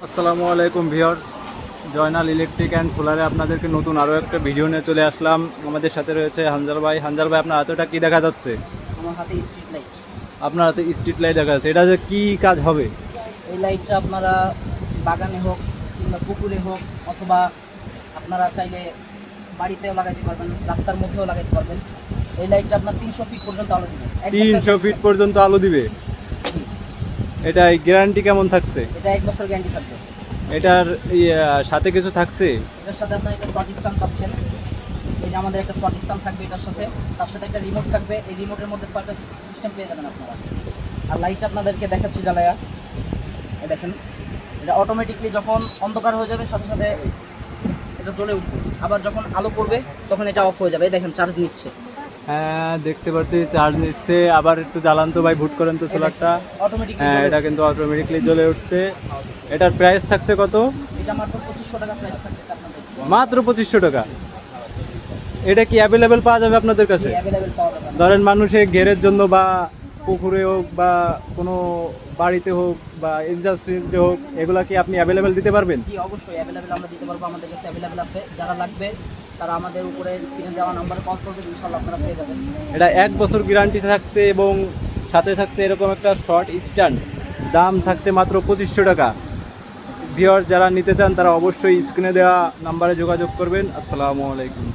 আসসালামু আলাইকুম viewers, Joynal electric and সোলারে আপনাদেরকে নতুন আরও একটা ভিডিও নিয়ে চলে আসলাম। আমাদের সাথে রয়েছে হানজাল ভাই। হানজাল ভাই, আপনার হাতেটা কি দেখা যাচ্ছে? আমার হাতে স্ট্রিট লাইট। আপনার হাতে স্ট্রিট লাইট দেখা যাচ্ছে, এটা যে কী কাজ হবে? এই লাইটটা আপনারা বাগানে হোক কিংবা পুকুরে হোক অথবা আপনারা চাইলে বাড়িতেও লাগাইতে পারবেন, রাস্তার মধ্যেও লাগাইতে পারবেন। এই লাইটটা আপনার 300 ফিট পর্যন্ত আলো দিবে। 300 ফিট পর্যন্ত আলো দিবে। এটা গ্যারান্টি কেমন থাকছে? এটা 1 বছর গ্যারান্টি থাকবে। এটার সাথে কিছু থাকছে? এটার সাথে আপনার একটা শর্ট স্ট্যাম্প পাচ্ছেন। এই যে আমাদের একটা শর্ট স্ট্যাম্প থাকবে এটার সাথে, তার সাথে একটা রিমোট থাকবে। এই রিমোটের মধ্যে ছয়টা সিস্টেম পেয়ে যাবেন আপনারা। আর লাইটটা আপনাদেরকে দেখাচ্ছি জ্বালায়া, দেখেন এটা অটোমেটিকলি যখন অন্ধকার হয়ে যাবে সাথে সাথে এটা জ্বলে উঠবে, আবার যখন আলো পড়বে তখন এটা অফ হয়ে যাবে। দেখেন চার্জ নিচ্ছে। হ্যাঁ, দেখতে পাচ্ছি চার্জ নিচ্ছে। আবার একটু জ্বালান তো ভাই, ভুট করেন তো সোলারটা। অটোমেটিকলি হ্যাঁ, এটা কিন্তু অটোমেটিকলি জ্বলে উঠছে। এটার প্রাইস থাকছে কত? এটা মাত্র 2500 টাকা প্রাইস থাকতেছে আপনাদের। মাত্র 2500 টাকা। এটা কি অ্যাভেলেবেল পাওয়া যাবে আপনাদের কাছে? অ্যাভেলেবেল পাওয়া যাবে। ধরেন মানুষের ঘেরের জন্য বা পুকুরে হোক বা কোনো বাড়িতে হোক বা ইন্ডাস্ট্রিতে হোক, এগুলা কি আপনি অ্যাভেলেবেল দিতে পারবেন? জি অবশ্যই অ্যাভেলেবেল আমরা দিতে পারবো। আমাদের কাছে অ্যাভেলেবেল আছে। যারা লাগবে তারা আমাদের উপরে স্ক্রিনে দেওয়া নাম্বারে কল করবেন, ইনশাআল্লাহ আপনারা পেয়ে যাবেন। এটা 1 বছর গ্যারান্টি থাকছে এবং সাথে থাকছে এরকম একটা শর্ট স্ট্যান্ড। দাম থাকছে মাত্র 2500 টাকা। ভিউয়ার যারা নিতে চান তারা অবশ্যই স্ক্রিনে দেওয়া নাম্বারে যোগাযোগ করবেন। আসসালামু আলাইকুম।